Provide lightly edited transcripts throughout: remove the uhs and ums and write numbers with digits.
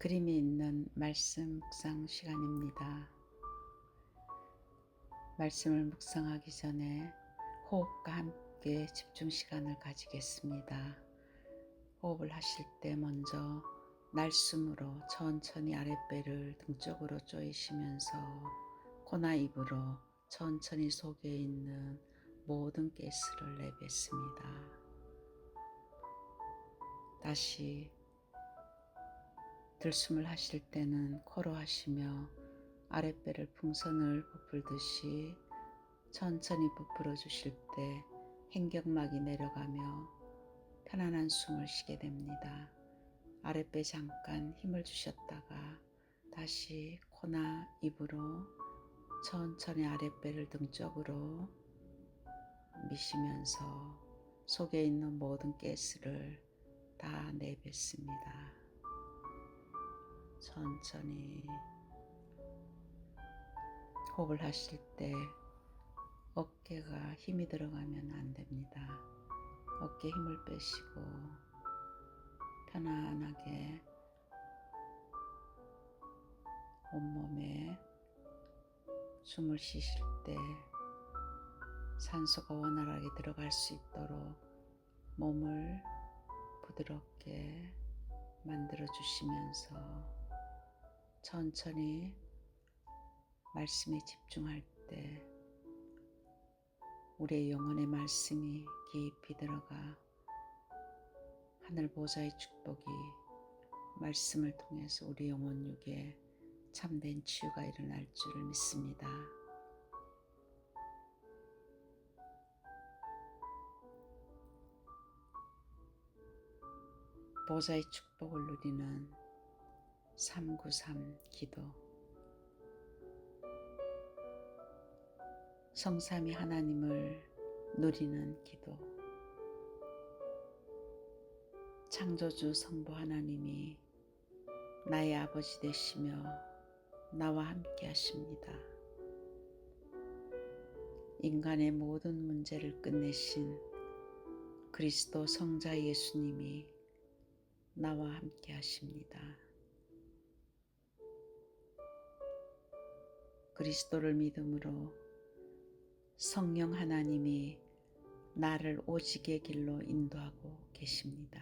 그림이 있는 말씀 묵상 시간입니다. 말씀을 묵상하기 전에 호흡과 함께 집중 시간을 가지겠습니다. 호흡을 하실 때 먼저 날숨으로 천천히 아랫배를 등 쪽으로 조이시면서 코나 입으로 천천히 속에 있는 모든 가스를 내뱉습니다. 다시 들숨을 하실 때는 코로 하시며 아랫배를 풍선을 부풀듯이 천천히 부풀어 주실 때 횡격막이 내려가며 편안한 숨을 쉬게 됩니다. 아랫배 잠깐 힘을 주셨다가 다시 코나 입으로 천천히 아랫배를 등 쪽으로 미시면서 속에 있는 모든 가스를 다 내뱉습니다. 천천히 호흡을 하실 때 어깨가 힘이 들어가면 안 됩니다. 어깨 힘을 빼시고 편안하게 온몸에 숨을 쉬실 때 산소가 원활하게 들어갈 수 있도록 몸을 부드럽게 만들어 주시면서 천천히 말씀에 집중할 때 우리의 영혼의 말씀이 깊이 들어가 하늘 보좌의 축복이 말씀을 통해서 우리 영혼 육에 참된 치유가 일어날 줄을 믿습니다. 보좌의 축복을 누리는 393 기도. 성삼위 하나님을 누리는 기도. 창조주 성부 하나님이 나의 아버지 되시며 나와 함께 하십니다. 인간의 모든 문제를 끝내신 그리스도 성자 예수님이 나와 함께 하십니다. 그리스도를 믿음으로 성령 하나님이 나를 오직의 길로 인도하고 계십니다.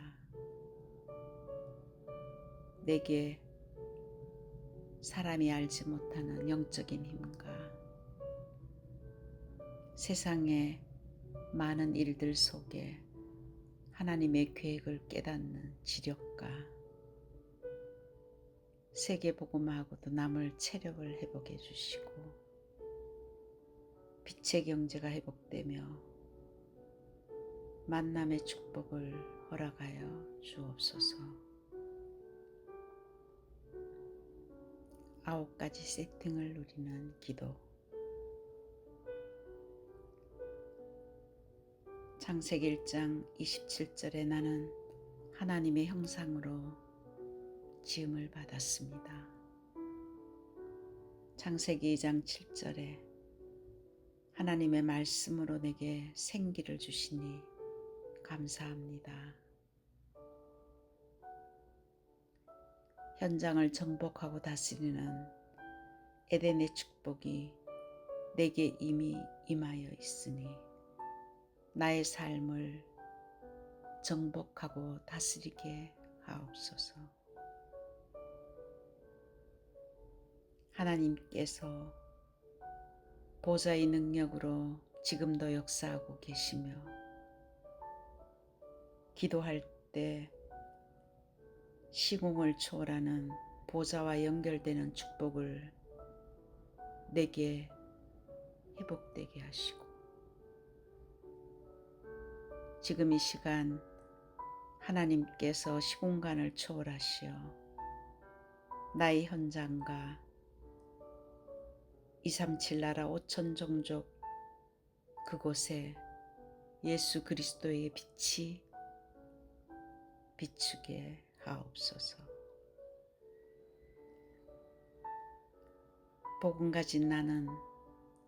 내게 사람이 알지 못하는 영적인 힘과 세상의 많은 일들 속에 하나님의 계획을 깨닫는 지력과 세계복음하고도 남을 체력을 회복해 주시고 빛의 경제가 회복되며 만남의 축복을 허락하여 주옵소서. 9가지 세팅을 누리는 기도. 창세기 1장 27절에 나는 하나님의 형상으로 지음을 받았습니다. 창세기 2장 7절에 하나님의 말씀으로 내게 생기를 주시니 감사합니다. 현장을 정복하고 다스리는 에덴의 축복이 내게 이미 임하여 있으니 나의 삶을 정복하고 다스리게 하옵소서. 하나님께서 보좌의 능력으로 지금도 역사하고 계시며 기도할 때 시공을 초월하는 보좌와 연결되는 축복을 내게 회복되게 하시고 지금 이 시간 하나님께서 시공간을 초월하시어 나의 현장과 237 나라 5천 종족 그곳에 예수 그리스도의 빛이 비추게 하옵소서. 복음 가진 나는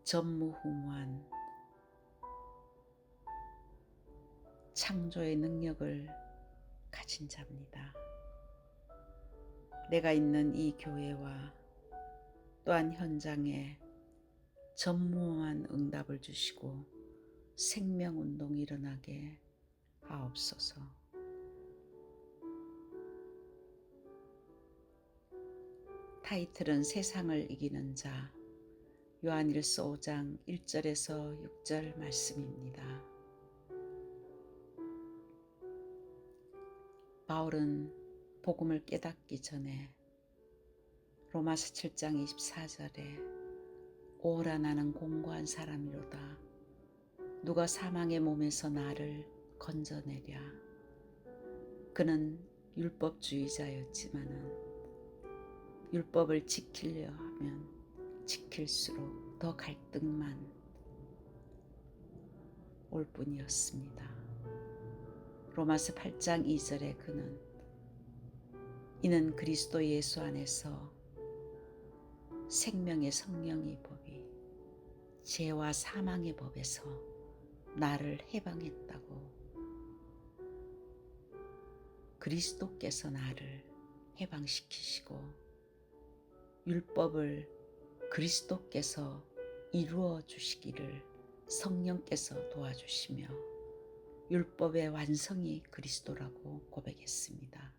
전무후무한 창조의 능력을 가진 자입니다. 내가 있는 이 교회와 또한 현장에 전무한 응답을 주시고 생명운동이 일어나게 하옵소서. 타이틀은 세상을 이기는 자, 요한일서 5장 1절에서 6절 말씀입니다. 바울은 복음을 깨닫기 전에 로마서 7장 24절에 오라 나는 공고한 사람이로다. 누가 사망의 몸에서 나를 건져내랴. 그는 율법주의자였지만은 율법을 지키려 하면 지킬수록 더 갈등만 올 뿐이었습니다. 로마서 8장 2절에 그는 이는 그리스도 예수 안에서 생명의 성령의 법이 죄와 사망의 법에서 나를 해방했다고, 그리스도께서 나를 해방시키시고 율법을 그리스도께서 이루어 주시기를 성령께서 도와주시며 율법의 완성이 그리스도라고 고백했습니다.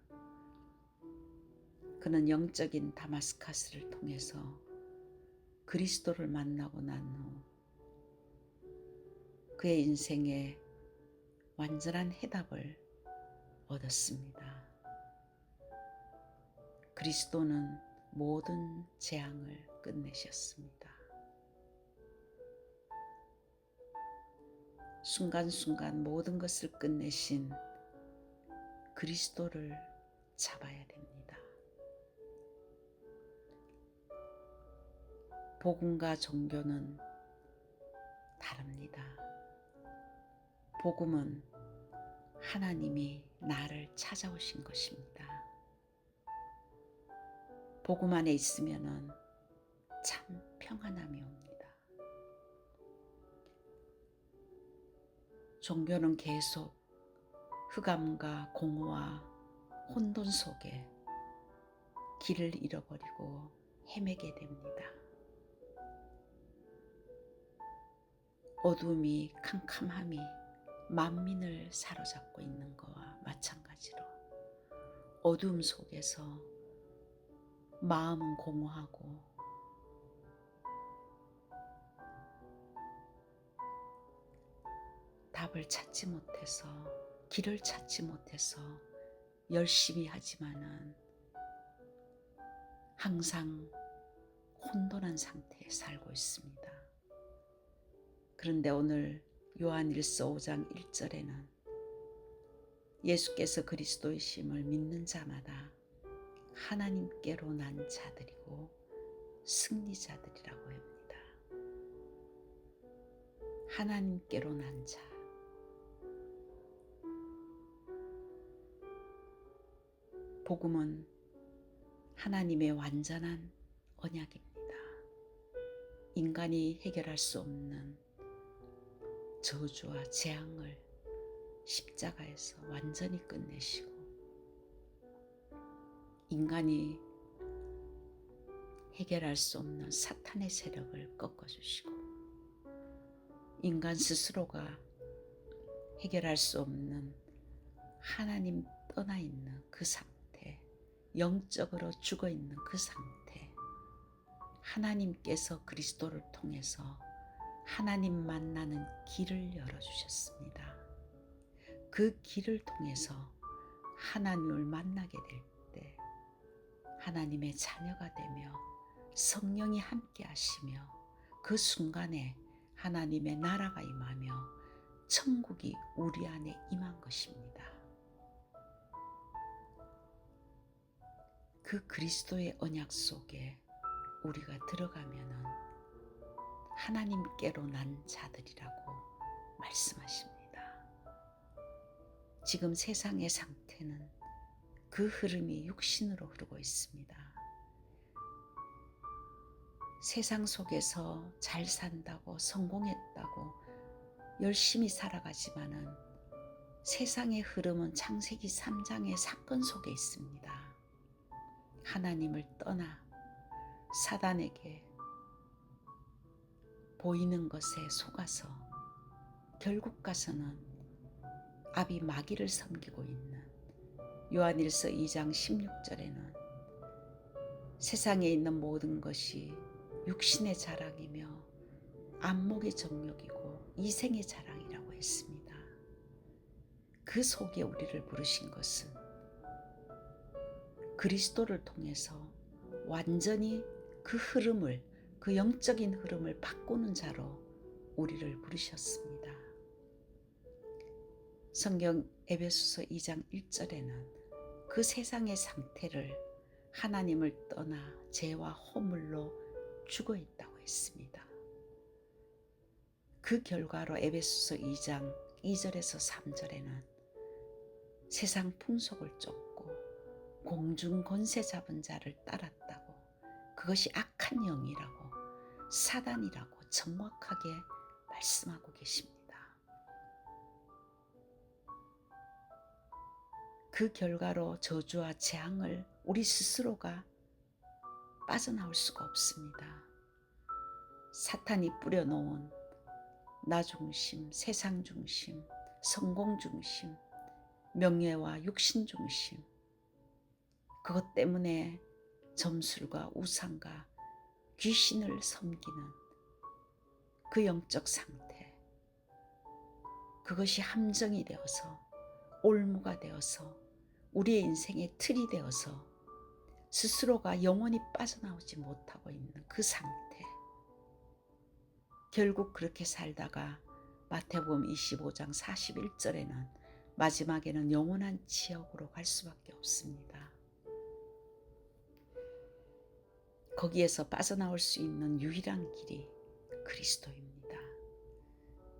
그는 영적인 다마스카스를 통해서 그리스도를 만나고 난 후 그의 인생에 완전한 해답을 얻었습니다. 그리스도는 모든 재앙을 끝내셨습니다. 순간순간 모든 것을 끝내신 그리스도를 잡아야 됩니다. 복음과 종교는 다릅니다. 복음은 하나님이 나를 찾아오신 것입니다. 복음 안에 있으면은 참 평안함이 옵니다. 종교는 계속 흑암과 공허와 혼돈 속에 길을 잃어버리고 헤매게 됩니다. 어둠이 캄캄함이 만민을 사로잡고 있는 것과 마찬가지로 어둠 속에서 마음은 공허하고 답을 찾지 못해서, 길을 찾지 못해서 열심히 하지만은 항상 혼돈한 상태에 살고 있습니다. 그런데 오늘 요한일서 5장 1절에는 예수께서 그리스도이심을 믿는 자마다 하나님께로 난 자들이고 승리자들이라고 합니다. 하나님께로 난 자. 복음은 하나님의 완전한 언약입니다. 인간이 해결할 수 없는 저주와 재앙을 십자가에서 완전히 끝내시고 인간이 해결할 수 없는 사탄의 세력을 꺾어주시고 인간 스스로가 해결할 수 없는 하나님 떠나 있는 그 상태, 영적으로 죽어 있는 그 상태, 하나님께서 그리스도를 통해서 하나님 만나는 길을 열어주셨습니다. 그 길을 통해서 하나님을 만나게 될 때 하나님의 자녀가 되며 성령이 함께 하시며 그 순간에 하나님의 나라가 임하며 천국이 우리 안에 임한 것입니다. 그 그리스도의 언약 속에 우리가 들어가면은 하나님께로 난 자들이라고 말씀하십니다. 지금 세상의 상태는 그 흐름이 육신으로 흐르고 있습니다. 세상 속에서 잘 산다고 성공했다고 열심히 살아가지만은 세상의 흐름은 창세기 3장의 사건 속에 있습니다. 하나님을 떠나 사단에게 보이는 것에 속아서 결국 가서는 아비 마귀를 섬기고 있는 요한일서 2장 16절에는 세상에 있는 모든 것이 육신의 자랑이며 안목의 정욕이고 이생의 자랑이라고 했습니다. 그 속에 우리를 부르신 것은 그리스도를 통해서 완전히 그 흐름을, 그 영적인 흐름을 바꾸는 자로 우리를 부르셨습니다. 성경 에베소서 2장 1절에는 그 세상의 상태를 하나님을 떠나 죄와 허물로 죽어 있다고 했습니다. 그 결과로 에베소서 2장 2절에서 3절에는 세상 풍속을 쫓고 공중 권세 잡은 자를 따랐다고, 그것이 악한 영이라고, 사단이라고 정확하게 말씀하고 계십니다. 그 결과로 저주와 재앙을 우리 스스로가 빠져나올 수가 없습니다. 사탄이 뿌려놓은 나 중심, 세상 중심, 성공 중심, 명예와 육신 중심, 그것 때문에 점술과 우상과 귀신을 섬기는 그 영적 상태, 그것이 함정이 되어서 올무가 되어서 우리의 인생의 틀이 되어서 스스로가 영원히 빠져나오지 못하고 있는 그 상태, 결국 그렇게 살다가 마태복음 25장 41절에는 마지막에는 영원한 지옥으로 갈 수밖에 없습니다. 거기에서 빠져나올 수 있는 유일한 길이 그리스도입니다.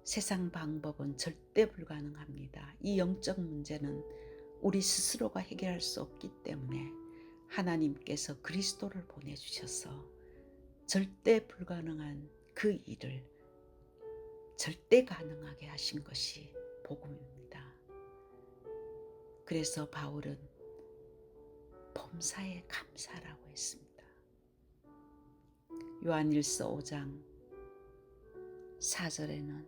세상 방법은 절대 불가능합니다. 이 영적 문제는 우리 스스로가 해결할 수 없기 때문에 하나님께서 그리스도를 보내주셔서 절대 불가능한 그 일을 절대 가능하게 하신 것이 복음입니다. 그래서 바울은 범사에 감사라고 했습니다. 요한일서 5장 4절에는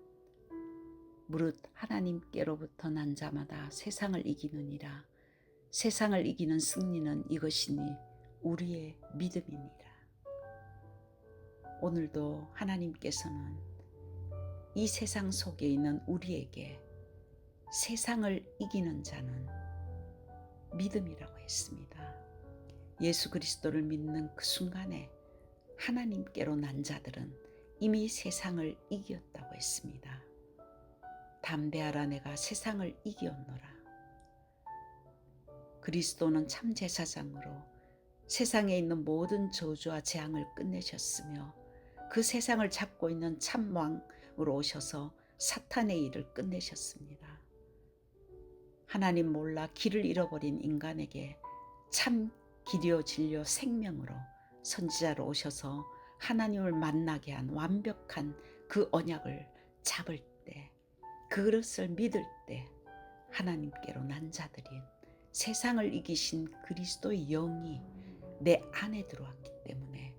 무릇 하나님께로부터 난 자마다 세상을 이기느니라. 세상을 이기는 승리는 이것이니 우리의 믿음이니라. 오늘도 하나님께서는 이 세상 속에 있는 우리에게 세상을 이기는 자는 믿음이라고 했습니다. 예수 그리스도를 믿는 그 순간에 하나님께로 난 자들은 이미 세상을 이겼다고 했습니다. 담대하라, 내가 세상을 이기었노라. 그리스도는 참 제사장으로 세상에 있는 모든 저주와 재앙을 끝내셨으며 그 세상을 잡고 있는 참 왕으로 오셔서 사탄의 일을 끝내셨습니다. 하나님 몰라 길을 잃어버린 인간에게 참 길이요 진리요 생명으로 선지자로 오셔서 하나님을 만나게 한 완벽한 그 언약을 잡을 때, 그것을 믿을 때 하나님께로 난 자들인 세상을 이기신 그리스도의 영이 내 안에 들어왔기 때문에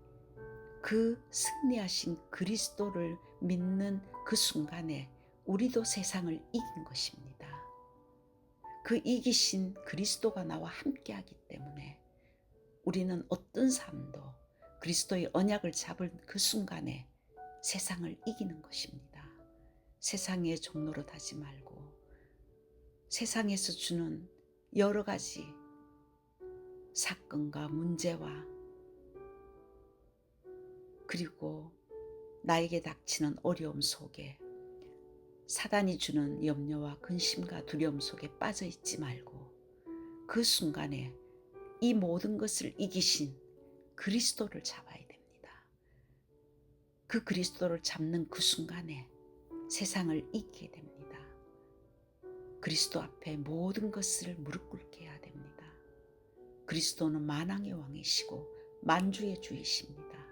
그 승리하신 그리스도를 믿는 그 순간에 우리도 세상을 이긴 것입니다. 그 이기신 그리스도가 나와 함께하기 때문에 우리는 어떤 삶도 그리스도의 언약을 잡은 그 순간에 세상을 이기는 것입니다. 세상의 종노릇 하지 말고 세상에서 주는 여러 가지 사건과 문제와 그리고 나에게 닥치는 어려움 속에 사단이 주는 염려와 근심과 두려움 속에 빠져 있지 말고 그 순간에 이 모든 것을 이기신 그리스도를 잡아야 됩니다. 그 그리스도를 잡는 그 순간에 세상을 이기게 됩니다. 그리스도 앞에 모든 것을 무릎 꿇게 해야 됩니다. 그리스도는 만왕의 왕이시고 만주의 주이십니다.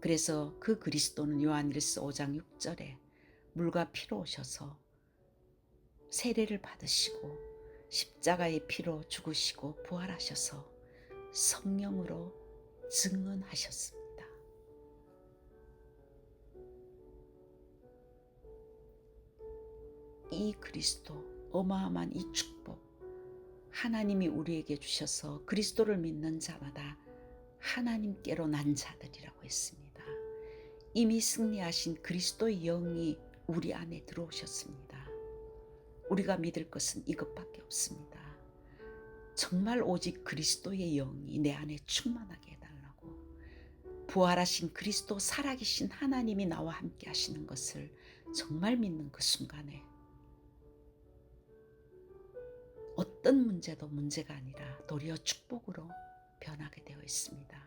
그래서 그 그리스도는 요한일서 5장 6절에 물과 피로 오셔서 세례를 받으시고 십자가의 피로 죽으시고 부활하셔서 성령으로 증언하셨습니다. 이 그리스도, 어마어마한 이 축복, 하나님이 우리에게 주셔서 그리스도를 믿는 자마다 하나님께로 난 자들이라고 했습니다. 이미 승리하신 그리스도의 영이 우리 안에 들어오셨습니다. 우리가 믿을 것은 이것밖에 없습니다. 정말 오직 그리스도의 영이 내 안에 충만하게 해달라고, 부활하신 그리스도, 살아계신 하나님이 나와 함께 하시는 것을 정말 믿는 그 순간에 어떤 문제도 문제가 아니라 도리어 축복으로 변하게 되어 있습니다.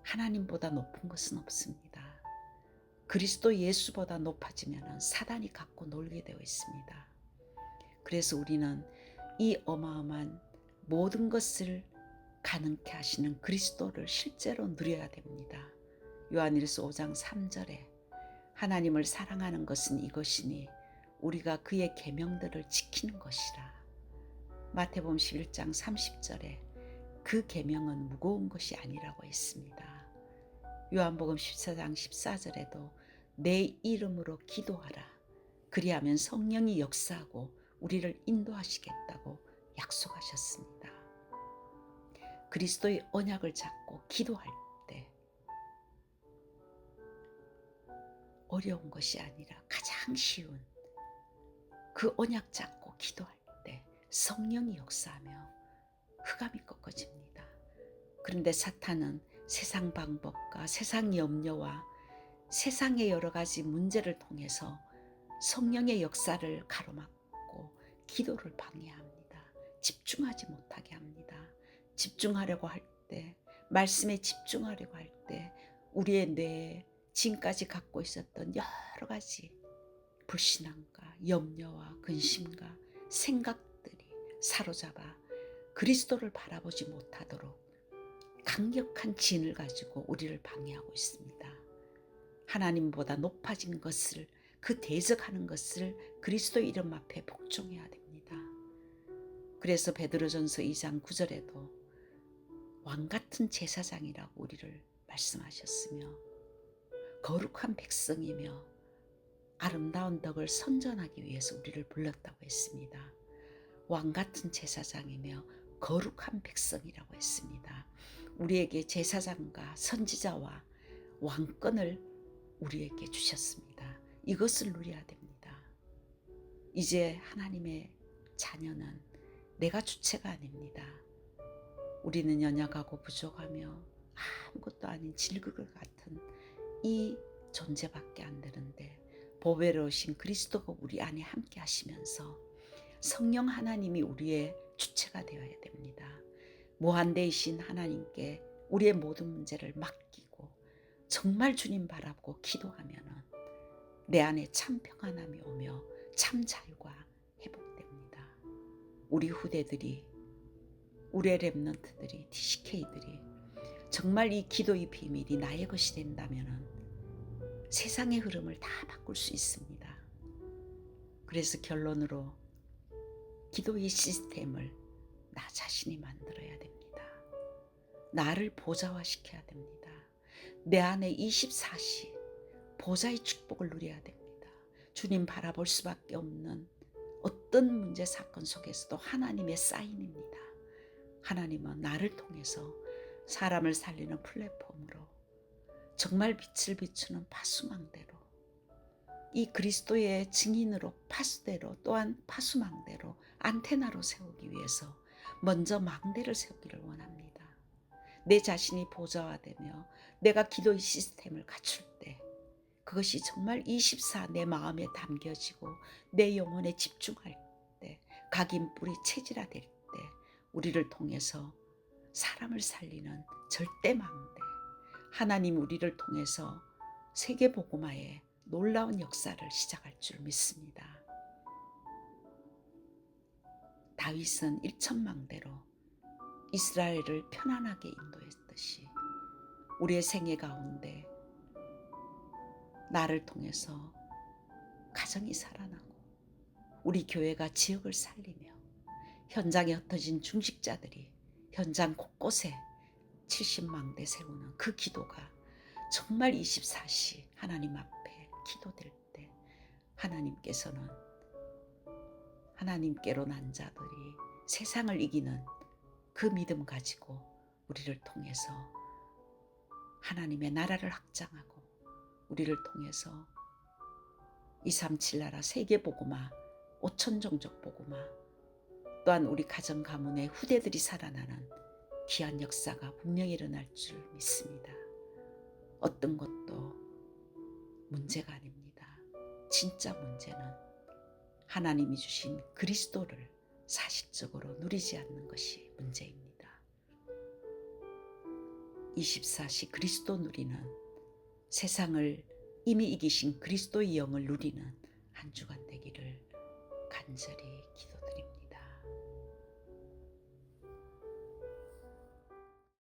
하나님보다 높은 것은 없습니다. 그리스도 예수보다 높아지면 사단이 갖고 놀게 되어 있습니다. 그래서 우리는 이 어마어마한 모든 것을 가능케 하시는 그리스도를 실제로 누려야 됩니다. 요한일서 5장 3절에 하나님을 사랑하는 것은 이것이니 우리가 그의 계명들을 지키는 것이라. 마태복음 11장 30절에 그 계명은 무거운 것이 아니라고 했습니다. 요한복음 14장 14절에도 내 이름으로 기도하라. 그리하면 성령이 역사하고 우리를 인도하시겠다고 약속하셨습니다. 그리스도의 언약을 잡고 기도할 때 어려운 것이 아니라 가장 쉬운 그 언약 잡고 기도할 때 성령이 역사하며 흑암이 꺾어집니다. 그런데 사탄은 세상 방법과 세상 염려와 세상의 여러 가지 문제를 통해서 성령의 역사를 가로막고 기도를 방해합니다. 집중하지 못하게 합니다. 집중하려고 할 때, 말씀에 집중하려고 할 때 우리의 뇌에 지금까지 갖고 있었던 여러 가지 불신앙과 염려와 근심과 생각들이 사로잡아 그리스도를 바라보지 못하도록 강력한 진을 가지고 우리를 방해하고 있습니다. 하나님보다 높아진 것을, 그 대적하는 것을 그리스도의 이름 앞에 복종해야 됩니다. 그래서 베드로전서 2장 9절에도 왕같은 제사장이라고 우리를 말씀하셨으며 거룩한 백성이며 아름다운 덕을 선전하기 위해서 우리를 불렀다고 했습니다. 왕같은 제사장이며 거룩한 백성이라고 했습니다. 우리에게 제사장과 선지자와 왕권을 우리에게 주셨습니다. 이것을 누려야 됩니다. 이제 하나님의 자녀는 내가 주체가 아닙니다. 우리는 연약하고 부족하며 아무것도 아닌 질그릇 같은 이 존재밖에 안 되는데 보배로우신 그리스도가 우리 안에 함께 하시면서 성령 하나님이 우리의 주체가 되어야 됩니다. 무한대이신 하나님께 우리의 모든 문제를 맡기고 정말 주님 바라보고 기도하면은 내 안에 참 평안함이 오며 참 자유가 회복됩니다. 우리 후대들이, 우리의 렘넌트들이, TCK들이 정말 이 기도의 비밀이 나의 것이 된다면은 세상의 흐름을 다 바꿀 수 있습니다. 그래서 결론으로 기도의 시스템을 나 자신이 만들어야 됩니다. 나를 보좌화시켜야 됩니다. 내 안에 24시 보좌의 축복을 누려야 됩니다. 주님 바라볼 수밖에 없는 어떤 문제 사건 속에서도 하나님의 사인입니다. 하나님은 나를 통해서 사람을 살리는 플랫폼으로 정말 빛을 비추는 파수망대로 이 그리스도의 증인으로 파수대로 또한 파수망대로 안테나로 세우기 위해서 먼저 망대를 세우기를 원합니다. 내 자신이 보좌화되며 내가 기도의 시스템을 갖출 때 그것이 정말 24 내 마음에 담겨지고 내 영혼에 집중할 때 각인뿔이 체질화될 때 우리를 통해서 사람을 살리는 절대망대 하나님 우리를 통해서 세계복음화의 놀라운 역사를 시작할 줄 믿습니다. 다윗은 1천망대로 이스라엘을 편안하게 인도했듯이 우리의 생애 가운데 나를 통해서 가정이 살아나고 우리 교회가 지역을 살리며 현장에 흩어진 중직자들이 현장 곳곳에 70망대 세우는 그 기도가 정말 24시 하나님 앞에 기도될 때 하나님께서는 하나님께로 난 자들이 세상을 이기는 그 믿음 가지고 우리를 통해서 하나님의 나라를 확장하고 우리를 통해서 237 나라 세계복음화 5천 종족 복음화 또한 우리 가정 가문의 후대들이 살아나는 귀한 역사가 분명히 일어날 줄 믿습니다. 어떤 것도 문제가 아닙니다. 진짜 문제는 하나님이 주신 그리스도를 사실적으로 누리지 않는 것이 문제입니다. 24시 그리스도 누리는 세상을 이미 이기신 그리스도의 영을 누리는 한 주간 되기를 간절히 기도드립니다.